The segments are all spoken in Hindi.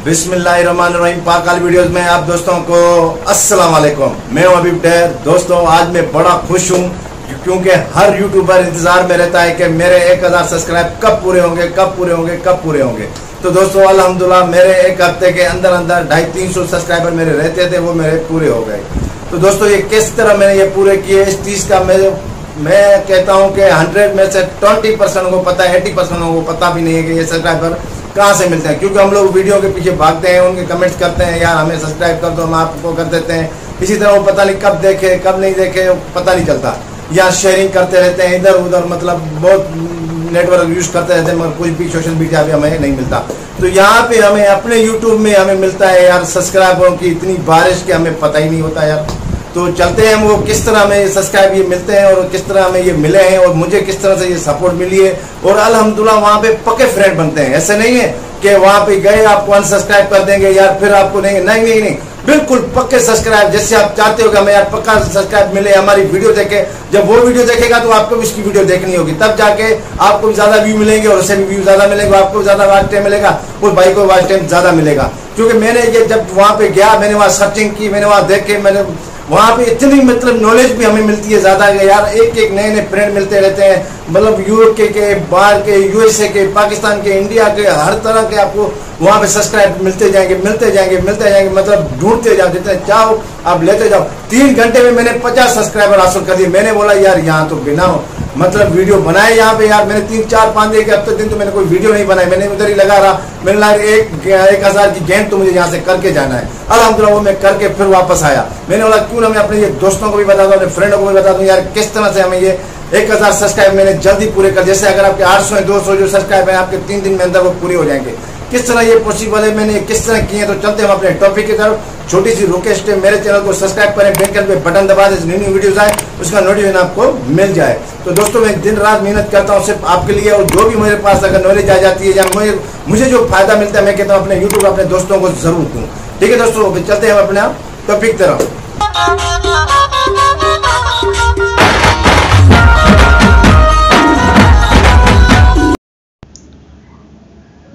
बिस्मिल्लाहिर्रहमानिर्रहीम। पाकाल वीडियोस में आप दोस्तों को अस्सलाम वालेकुम। मैं हूं हबीब ढेर। दोस्तों आज मैं बड़ा खुश हूं क्योंकि हर यूट्यूबर इंतजार में रहता है कि मेरे 1000 सब्सक्राइब कब पूरे होंगे, कब पूरे होंगे, कब पूरे होंगे। तो दोस्तों अल्हम्दुलिल्लाह मेरे एक हफ्ते के अंदर अंदर 250-300 सब्सक्राइबर मेरे रहते थे, वो मेरे पूरे हो गए। तो दोस्तों ये किस तरह मैंने ये पूरे किए, इस चीज़ का मैं कहता हूं कि 100 में से 20% को पता है, 80% को पता भी नहीं है कि ये सब्सक्राइबर कहाँ से मिलते हैं। क्योंकि हम लोग वीडियो के पीछे भागते हैं, उनके कमेंट्स करते हैं, यार हमें सब्सक्राइब कर दो, हम आपको कर देते हैं। इसी तरह वो पता नहीं कब देखे कब नहीं देखे, पता नहीं चलता। या शेयरिंग करते रहते हैं इधर उधर, मतलब बहुत नेटवर्क यूज करते रहते हैं, मगर कुछ भी सोशल मीडिया पे हमें नहीं मिलता। तो यहाँ पे हमें अपने यूट्यूब में हमें मिलता है यार सब्सक्राइबरों की इतनी बारिश के हमें पता ही नहीं होता यार। तो चलते हैं हम वो किस तरह हमें सब्सक्राइब ये मिलते हैं और किस तरह हमें ये मिले हैं और मुझे किस तरह से ये सपोर्ट मिली है। और अल्हम्दुलिल्लाह वहाँ पे पक्के फ्रेंड बनते हैं। ऐसे नहीं है कि वहाँ पे गए आपको अनसब्सक्राइब कर देंगे यार फिर आपको नहीं, बिल्कुल पक्के सब्सक्राइब। जैसे आप चाहते हो कि हमें यार पक्का सब्सक्राइब मिले, हमारी वीडियो देखे। जब वो वीडियो देखेगा तो आपको भी उसकी वीडियो देखनी होगी, तब जाके आपको भी ज्यादा व्यू मिलेंगे और उसे भी व्यू ज्यादा मिलेंगे, आपको ज्यादा वॉच टाइम मिलेगा, उस भाई को वॉच टाइम ज्यादा मिलेगा। क्योंकि मैंने ये जब वहाँ पे गया, मैंने वहाँ सर्चिंग की, मैंने वहाँ देखे, मैंने वहाँ पे इतनी मतलब नॉलेज भी हमें मिलती है ज़्यादा यार। एक नए नए फ्रेंड मिलते रहते हैं, मतलब यूरोप के बाहर के, यूएसए के, पाकिस्तान के, इंडिया के, हर तरह के आपको वहाँ पे सब्सक्राइब मिलते जाएंगे, मतलब ढूंढते जाओ, जितने चाहो आप लेते जाओ। 3 घंटे में मैंने 50 सब्सक्राइबर हासिल कर दिए। मैंने बोला यार यहाँ तो बिना मतलब वीडियो बनाए यहाँ पे यार मैंने 3-4-5 दिन के हफ्ते दिन तो मैंने कोई वीडियो नहीं बनाई, मैंने उधर ही लगा रहा। मैंने लगा 1000 की गेंद तो मुझे यहाँ से करके जाना है। अल्हम्दुलिल्लाह वो मैं करके फिर वापस आया। मैंने बोला क्यों ना मैं अपने ये दोस्तों को भी बता दूं, अपने फ्रेंडों को भी बता दूं यार किस तरह से हमें ये 1000 सब्सक्राइब मैंने जल्दी पूरे कर। जैसे अगर आपके 800 200 जो सब्सक्राइब है आपके 3 दिन में अंदर वो पूरे हो जाएंगे। किस तरह ये पॉसिबल है, मैंने किस तरह किए। तो चलते हम अपने टॉपिक की तरफ। छोटी सी रिक्वेस्ट है, मेरे चैनल को सब्सक्राइब करें, बेल पे बटन दबा दें, न्यू वीडियोस आए उसका नोटिफिकेशन आपको मिल जाए। तो दोस्तों मैं दिन रात मेहनत करता हूँ सिर्फ आपके लिए, और जो भी मेरे पास अगर नॉलेज आ जाती है या मुझे जो फायदा मिलता है मैं कहता हूँ अपने यूट्यूब अपने दोस्तों को जरूर दूँ। ठीक है दोस्तों, चलते हैं हम अपने टॉपिक तरफ।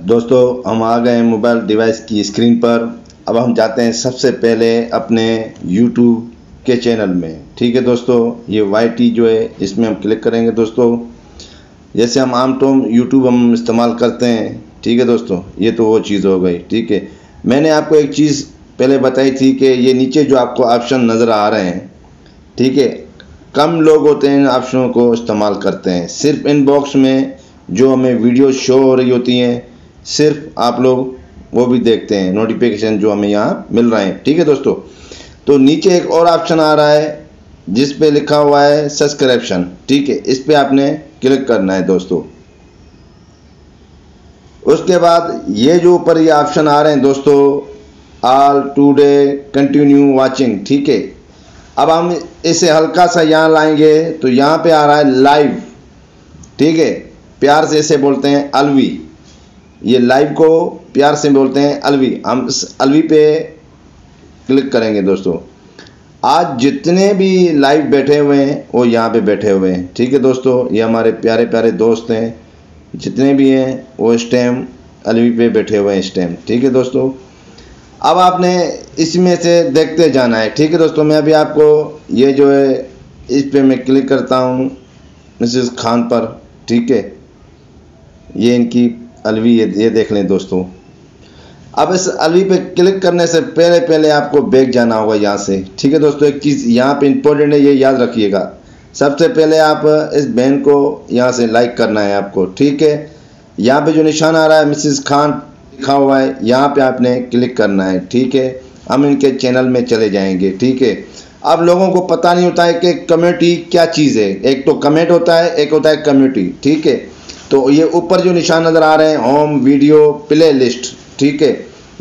दोस्तों हम आ गए मोबाइल डिवाइस की स्क्रीन पर। अब हम जाते हैं सबसे पहले अपने YouTube के चैनल में। ठीक है दोस्तों, ये YT जो है इसमें हम क्लिक करेंगे। दोस्तों जैसे हम आमतौर YouTube हम इस्तेमाल करते हैं, ठीक है दोस्तों, ये तो वो चीज़ हो गई। ठीक है, मैंने आपको एक चीज़ पहले बताई थी कि ये नीचे जो आपको ऑप्शन नज़र आ रहे हैं, ठीक है, कम लोग होते हैं इन ऑप्शनों को इस्तेमाल करते हैं। सिर्फ इनबॉक्स में जो हमें वीडियो शो हो रही होती हैं सिर्फ आप लोग वो भी देखते हैं, नोटिफिकेशन जो हमें यहाँ मिल रहे हैं। ठीक है दोस्तों, तो नीचे एक और ऑप्शन आ रहा है जिस पे लिखा हुआ है सब्सक्रिप्शन। ठीक है, इस पे आपने क्लिक करना है दोस्तों। उसके बाद ये जो ऊपर ये ऑप्शन आ रहे हैं दोस्तों, ऑल टुडे कंटिन्यू वाचिंग। ठीक है, अब हम इसे हल्का सा यहाँ लाएंगे तो यहाँ पे आ रहा है लाइव। ठीक है, प्यार से इसे बोलते हैं अलवी। ये लाइव को प्यार से बोलते हैं अलवी। हम इस अलवी पे क्लिक करेंगे दोस्तों। आज जितने भी लाइव बैठे हुए हैं वो यहाँ पे बैठे हुए हैं। ठीक है दोस्तों, ये हमारे प्यारे प्यारे दोस्त हैं, जितने भी हैं वो इस टाइम अलवी पे बैठे हुए हैं इस टाइम। ठीक है दोस्तों, अब आपने इसमें से देखते जाना है। ठीक है दोस्तों, मैं अभी आपको ये जो है इस पे मैं क्लिक करता हूँ मिसेस खान पर। ठीक है, ये इनकी अलवी ये देख लें दोस्तों। अब इस अलवी पे क्लिक करने से पहले आपको बैक जाना होगा यहाँ से। ठीक है दोस्तों, एक चीज़ यहाँ पे इम्पोर्टेंट है, ये याद रखिएगा। सबसे पहले आप इस बहन को यहाँ से लाइक करना है आपको। ठीक है, यहाँ पे जो निशान आ रहा है मिसेस खान लिखा हुआ है, यहाँ पे आपने क्लिक करना है। ठीक है, हम इनके चैनल में चले जाएंगे। ठीक है, अब लोगों को पता नहीं होता है कि कम्युनिटी क्या चीज़ है। एक तो कमेंट होता है, एक होता है कम्युनिटी। ठीक है, तो ये ऊपर जो निशान नज़र आ रहे हैं होम वीडियो प्ले लिस्ट, ठीक है,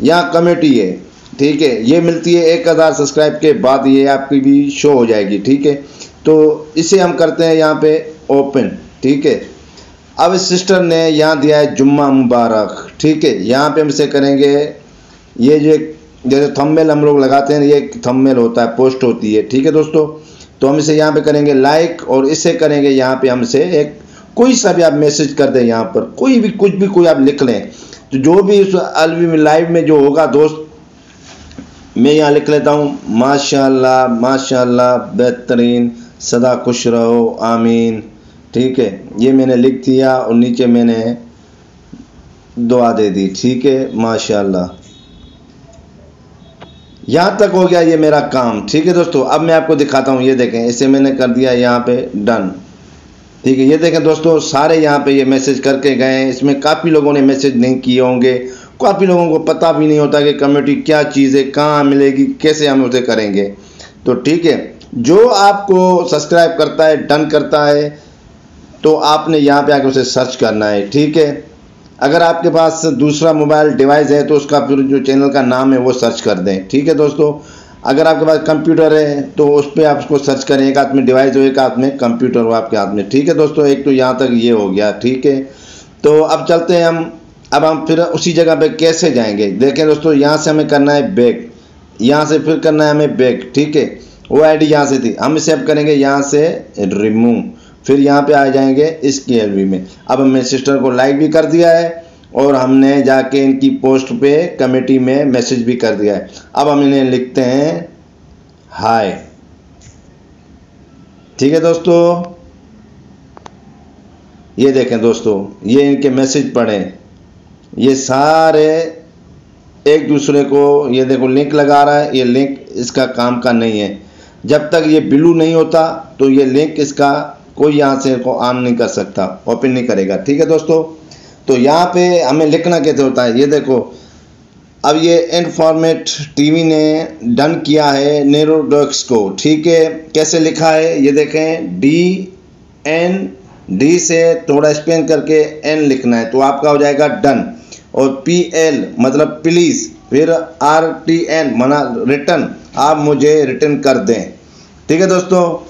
यहाँ कमेटी है। ठीक है, ये मिलती है 1000 सब्सक्राइब के बाद, ये आपकी भी शो हो जाएगी। ठीक है, तो इसे हम करते हैं यहाँ पे ओपन। ठीक है, अब इस सिस्टर ने यहाँ दिया है जुम्मा मुबारक। ठीक है, यहाँ पे हम इसे करेंगे, ये जो जैसे थंबनेल हम लोग लगाते हैं, ये थंबनेल होता है, पोस्ट होती है। ठीक है दोस्तों, तो हम इसे यहाँ पे करेंगे लाइक और इसे करेंगे यहाँ पे हम इसे एक कोई सा भी आप मैसेज कर दें, यहाँ पर कोई भी कुछ भी कोई आप लिख लें, तो जो भी उस अलवी में लाइव में जो होगा दोस्त, मैं यहाँ लिख लेता हूँ माशाल्लाह माशाल्लाह बेहतरीन, सदा खुश रहो, आमीन। ठीक है, ये मैंने लिख दिया और नीचे मैंने दुआ दे दी। ठीक है, माशाल्लाह। यहाँ तक हो गया ये मेरा काम। ठीक है दोस्तों, अब मैं आपको दिखाता हूँ। ये देखें, इसे मैंने कर दिया यहाँ पे डन। ठीक है, ये देखें दोस्तों, सारे यहाँ पे ये मैसेज करके गए। इसमें काफ़ी लोगों ने मैसेज नहीं किए होंगे, काफ़ी लोगों को पता भी नहीं होता कि कम्युनिटी क्या चीज़ है, कहाँ मिलेगी, कैसे हम उसे करेंगे। तो ठीक है, जो आपको सब्सक्राइब करता है, डन करता है, तो आपने यहाँ पे आकर उसे सर्च करना है। ठीक है, अगर आपके पास दूसरा मोबाइल डिवाइस है तो उसका फिर जो चैनल का नाम है वो सर्च कर दें। ठीक है दोस्तों, अगर आपके पास कंप्यूटर है तो उस पर आप उसको सर्च करें। एक हाथ में डिवाइस हो, एक हाथ में कंप्यूटर हो आपके हाथ में। ठीक है दोस्तों, एक तो यहाँ तक ये हो गया। ठीक है, तो अब चलते हैं हम फिर उसी जगह पे कैसे जाएंगे। देखें दोस्तों, यहाँ से हमें करना है बैक, यहाँ से फिर करना है हमें बैक। ठीक है, वो आईडी यहाँ से थी, हम इसे अब करेंगे यहाँ से रिमूव, फिर यहाँ पे आ जाएंगे इसकी एलवी में। अब हमने सिस्टर को लाइक भी कर दिया है और हमने जाके इनकी पोस्ट पे कमेटी में मैसेज भी कर दिया है। अब हम इन्हें लिखते हैं हाय। ठीक है दोस्तों, ये देखें दोस्तों, ये इनके मैसेज पढ़ें, ये सारे एक दूसरे को, ये देखो लिंक लगा रहा है। ये लिंक इसका काम का नहीं है, जब तक ये ब्लू नहीं होता तो ये लिंक इसका कोई यहाँ से को ऑन नहीं कर सकता, ओपन नहीं करेगा। ठीक है दोस्तों, तो यहाँ पे हमें लिखना कैसे होता है, ये देखो। अब ये इनफॉर्मेट टीवी ने डन किया है नेरोडॉक्स को। ठीक है, कैसे लिखा है ये देखें, डी से थोड़ा स्पेन करके एन लिखना है, तो आपका हो जाएगा डन। और PL मतलब प्लीज़, फिर RTN माना रिटर्न, आप मुझे रिटर्न कर दें। ठीक है दोस्तों,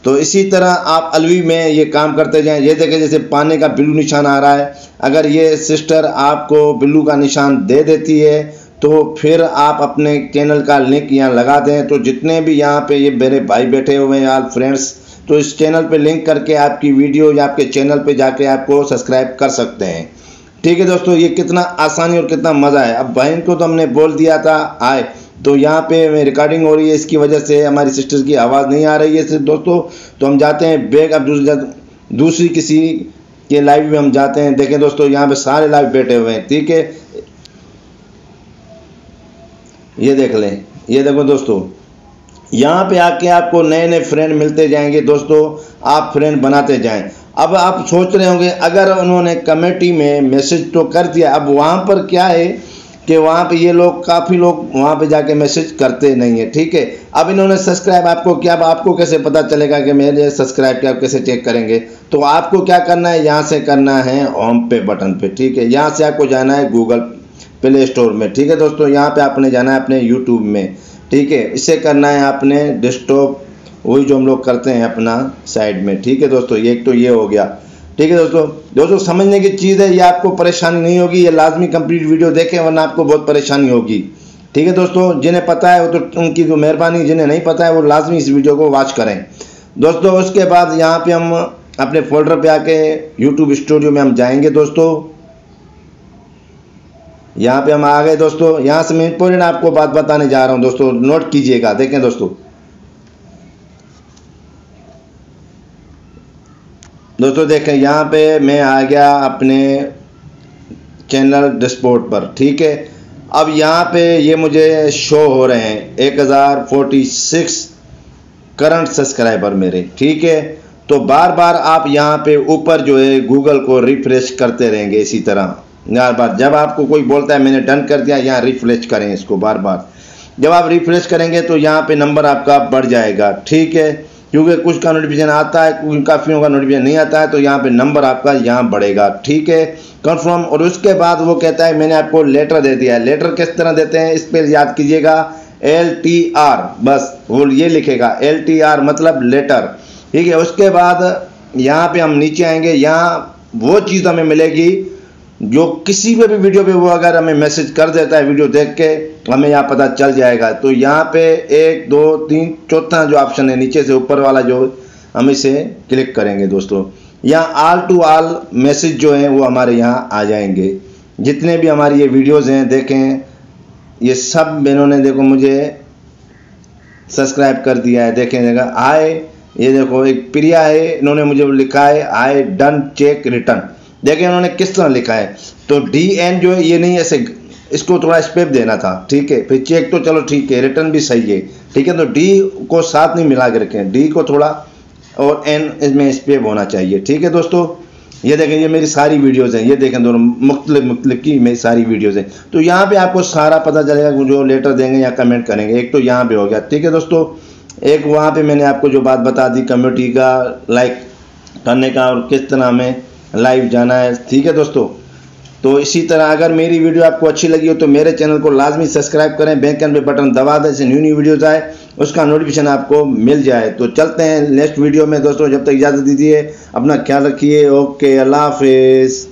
तो इसी तरह आप अलवी में ये काम करते जाएं। ये देखें, जैसे पानी का ब्लू निशान आ रहा है, अगर ये सिस्टर आपको ब्लू का निशान दे देती है तो फिर आप अपने चैनल का लिंक यहाँ लगा दें। तो जितने भी यहाँ पे ये मेरे भाई बैठे हुए हैं यार फ्रेंड्स, तो इस चैनल पे लिंक करके आपकी वीडियो या आपके चैनल पे जाके आपको सब्सक्राइब कर सकते हैं। ठीक है दोस्तों, ये कितना आसानी और कितना मज़ा है। अब बहन को तो हमने बोल दिया था आए, तो यहाँ पे रिकॉर्डिंग हो रही है, इसकी वजह से हमारी सिस्टर की आवाज़ नहीं आ रही है सिर्फ दोस्तों। तो हम जाते हैं बैक, अब दूसरी किसी के लाइव में हम जाते हैं। देखें दोस्तों, यहाँ पे सारे लाइव बैठे हुए हैं। ठीक है, ये देख लें, ये देखो दोस्तों, यहाँ पे आके आपको नए नए फ्रेंड मिलते जाएंगे दोस्तों, आप फ्रेंड बनाते जाएं। अब आप सोच रहे होंगे, अगर उन्होंने कमेटी में मैसेज तो कर दिया, अब वहाँ पर क्या है कि वहाँ पे ये लोग, काफ़ी लोग वहाँ पे जाके मैसेज करते नहीं है। ठीक है, अब इन्होंने सब्सक्राइब आपको क्या, आपको कैसे पता चलेगा कि मेरे सब्सक्राइब क्या, आप कैसे चेक करेंगे। तो आपको क्या करना है, यहाँ से करना है होम पे बटन पे। ठीक है, यहाँ से आपको जाना है गूगल प्ले स्टोर में। ठीक है दोस्तों, यहाँ पे आपने जाना है अपने यूट्यूब में। ठीक है, इसे करना है आपने डेस्कटॉप, वही जो हम लोग करते हैं अपना साइड में। ठीक है दोस्तों, ये एक तो ये हो गया। ठीक है दोस्तों समझने की चीज़ है, ये आपको परेशानी नहीं होगी, ये लाजमी कंप्लीट वीडियो देखें वरना आपको बहुत परेशानी होगी। ठीक है दोस्तों, जिन्हें पता है वो तो उनकी तो मेहरबानी, जिन्हें नहीं पता है वो लाजमी इस वीडियो को वॉच करें दोस्तों। उसके बाद यहाँ पे हम अपने फोल्डर पे आके यूट्यूब स्टूडियो में हम जाएंगे दोस्तों। यहाँ पे हम आ गए दोस्तों। यहाँ से मैं इंपॉर्टेंट आपको बात बताने जा रहा हूँ दोस्तों, नोट कीजिएगा। देखें दोस्तों देखें, यहाँ पे मैं आ गया अपने चैनल डैशबोर्ड पर। ठीक है, अब यहाँ पे ये मुझे शो हो रहे हैं 1046 करंट सब्सक्राइबर मेरे। ठीक है, तो बार बार आप यहाँ पे ऊपर जो है गूगल को रिफ्रेश करते रहेंगे इसी तरह बार बार। जब आपको कोई बोलता है मैंने डन कर दिया, यहाँ रिफ्रेश करें इसको बार बार। जब आप रिफ्रेश करेंगे तो यहाँ पे नंबर आपका बढ़ जाएगा। ठीक है, क्योंकि कुछ का नोटिफिकेशन आता है, काफ़ियों का नोटिफिकेशन नहीं आता है, तो यहाँ पे नंबर आपका यहाँ बढ़ेगा। ठीक है, कंफर्म। और उसके बाद वो कहता है मैंने आपको लेटर दे दिया है। लेटर किस तरह देते हैं, इस पर याद कीजिएगा, LTR, बस वो ये लिखेगा LTR मतलब लेटर। ठीक है, उसके बाद यहाँ पे हम नीचे आएंगे, यहाँ वो चीज़ हमें मिलेगी जो किसी पे भी वीडियो पे वो अगर हमें मैसेज कर देता है, वीडियो देख के हमें यहाँ पता चल जाएगा। तो यहाँ पे 1 2 3 चौथा जो ऑप्शन है नीचे से ऊपर वाला, जो हम इसे क्लिक करेंगे दोस्तों। यहाँ ऑल टू ऑल मैसेज जो हैं वो हमारे यहाँ आ जाएंगे। जितने भी हमारी ये वीडियोज़ हैं देखें, ये सब इन्होंने देखो मुझे सब्सक्राइब कर दिया है। देखें जगह हाय, ये देखो एक प्रिया है, इन्होंने मुझे लिखा है हाय डन चेक रिटर्न। देखें इन्होंने किस तरह लिखा है, तो DN जो है ये नहीं ऐसे, इसको थोड़ा स्पेस देना था, ठीक है। फिर चेक तो चलो ठीक है, रिटर्न भी सही है, ठीक है। तो D को साथ नहीं मिला के रखें, D को थोड़ा और N इसमें स्पेस होना चाहिए, ठीक है दोस्तों। ये देखें ये मेरी सारी वीडियोज़ हैं, ये देखें दोनों मुख्तलिफ की मेरी सारी वीडियोज़ हैं। तो यहाँ पे आपको सारा पता चलेगा जो लेटर देंगे या कमेंट करेंगे। एक तो यहाँ पे हो गया, ठीक है दोस्तों। एक वहाँ पे मैंने आपको जो बात बता दी कम्युनिटी का लाइक करने का और किस तरह हमें लाइव जाना है, ठीक है दोस्तों। तो इसी तरह अगर मेरी वीडियो आपको अच्छी लगी हो तो मेरे चैनल को लाजमी सब्सक्राइब करें, बेल आइकन पे बटन दबा दें, न्यू वीडियोज़ आए उसका नोटिफिकेशन आपको मिल जाए। तो चलते हैं नेक्स्ट वीडियो में दोस्तों, जब तक इजाज़त दीजिए, अपना ख्याल रखिए। ओके, अल्लाह हाफिज़।